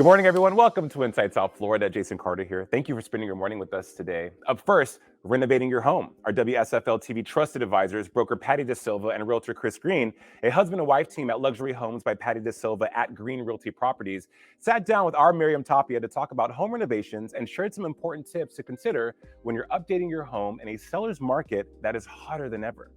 Good morning, everyone. Welcome to Inside South Florida. Jason Carter here. Thank you for spending your morning with us today. Up first, renovating your home. Our WSFL-TV Trusted Advisors, broker Patty Da Silva and Realtor Chris Green, a husband and wife team at Luxury Homes by Patty Da Silva at Green Realty Properties, sat down with our Miriam Tapia to talk about home renovations and shared some important tips to consider when you're updating your home in a seller's market that is hotter than ever.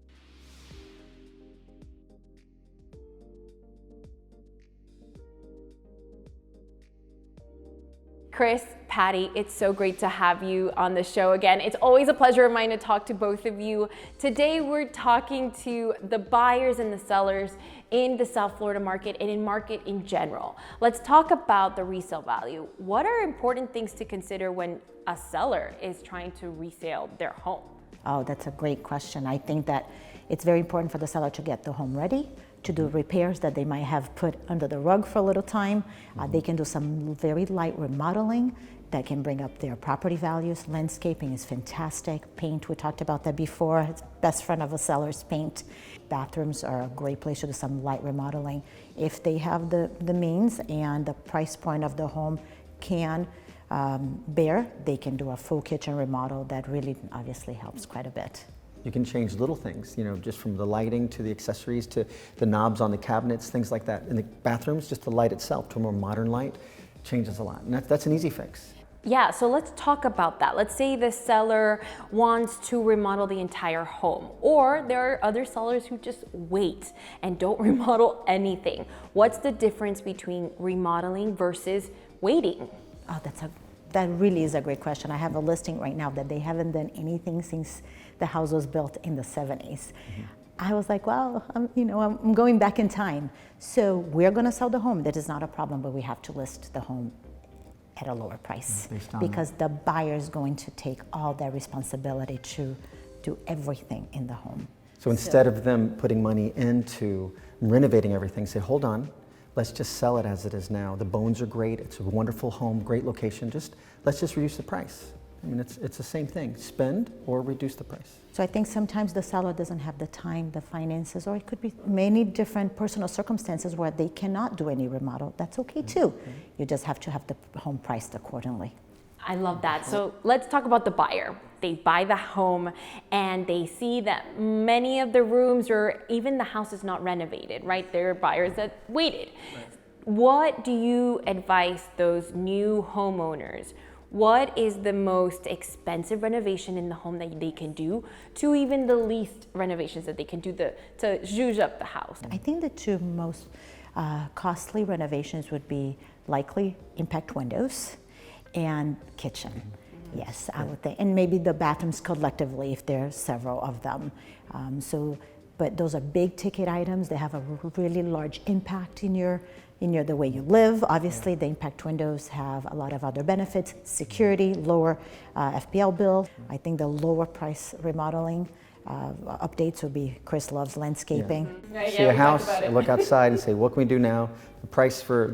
Chris, Patty, it's so great to have you on the show again. It's always a pleasure of mine to talk to both of you. Today, we're talking to the buyers and the sellers in the South Florida market and in market in general. Let's talk about the resale value. What are important things to consider when a seller is trying to resale their home? Oh, that's a great question. I think that it's very important for the seller to get the home ready, to do repairs that they might have put under the rug for a little time. They can do some very light remodeling that can bring up their property values. Landscaping is fantastic. Paint, we talked about that before. It's best friend of a seller's paint. Bathrooms are a great place to do some light remodeling. If they have the means and the price point of the home can bear, they can do a full kitchen remodel that really obviously helps quite a bit. You can change little things, just from the lighting to the accessories to the knobs on the cabinets, things like that. In the bathrooms, just the light itself to a more modern light changes a lot. And that's an easy fix. Yeah, so let's talk about that. Let's say the seller wants to remodel the entire home, or there are other sellers who just wait and don't remodel anything. What's the difference between remodeling versus waiting? Oh, that really is a great question. I have a listing right now that they haven't done anything since the house was built in the 70s. I was like, well, I'm going back in time. So we're gonna sell the home. That is not a problem, but we have to list the home at a lower price because the buyer is going to take all that responsibility to do everything in the home. So instead of them putting money into renovating everything, say, hold on, let's just sell it as it is now. The bones are great, it's a wonderful home, great location, let's just reduce the price. I mean, it's the same thing, spend or reduce the price. So I think sometimes the seller doesn't have the time, the finances, or it could be many different personal circumstances where they cannot do any remodel. That's okay too. You just have to have the home priced accordingly. I love that. So let's talk about the buyer. They buy the home and they see that many of the rooms or even the house is not renovated, right? There are buyers that waited. Right. What do you advise those new homeowners? What is the most expensive renovation in the home that they can do to even the least renovations that they can do to zhuzh up the house? I think the two most costly renovations would be likely impact windows and kitchen. Yes, I would think, and maybe the bathrooms collectively if there are several of them. But those are big ticket items. They have a really large impact in the way you live. Obviously, the impact windows have a lot of other benefits: security, lower FPL bill. I think the lower price remodeling updates would be Chris loves landscaping. See a house, look outside and say, what can we do now? The price for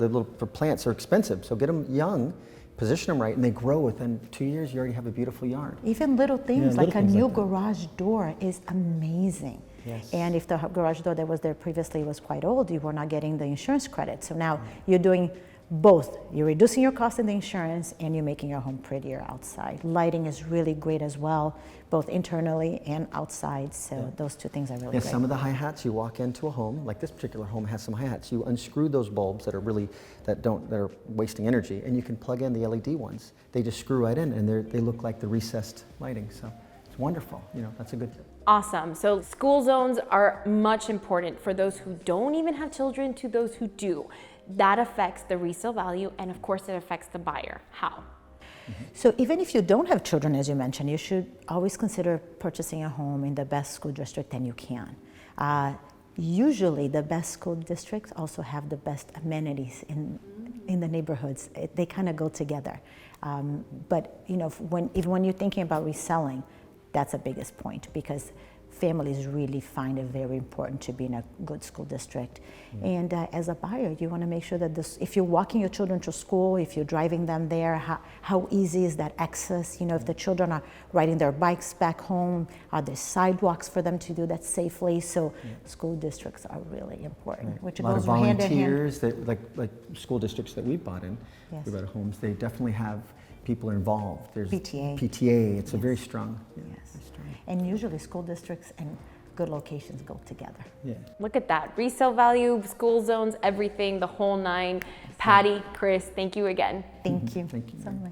plants are expensive, so get them young. Position them right, and they grow within 2 years. You already have a beautiful yard. Even little things like a new garage door is amazing. Yes. And if the garage door that was there previously was quite old, you were not getting the insurance credit. So now you're doing both. You're reducing your cost in the insurance and you're making your home prettier outside. Lighting is really great as well, both internally and outside. So those two things are really great. Some of the hi-hats, you walk into a home, like this particular home has some hi-hats. You unscrew those bulbs that are wasting energy, and you can plug in the LED ones. They just screw right in, and they look like the recessed lighting. So it's wonderful. That's a good tip. Awesome. So school zones are much important for those who don't even have children to those who do. That affects the resale value, and of course it affects the buyer. How? So even if you don't have children, as you mentioned, you should always consider purchasing a home in the best school district that you can. Usually the best school districts also have the best amenities in the neighborhoods. They kind of go together. But when you're thinking about reselling, that's the biggest point, because families really find it very important to be in a good school district. And as a buyer, you want to make sure that this, if you're walking your children to school, if you're driving them there, how easy is that access? You know, if the children are riding their bikes back home, are there sidewalks for them to do that safely? So school districts are really important, which A lot of goes hand in hand. volunteers that, like school districts that we've bought in, Yes. we bought homes, they definitely have people involved. There's PTA. it's a very strong. Yes. very strong. And usually school districts and good locations go together. Yeah. Look at that. Resale value, school zones, everything, the whole nine. Patty, Chris, thank you again. Thank you Thank you. so much.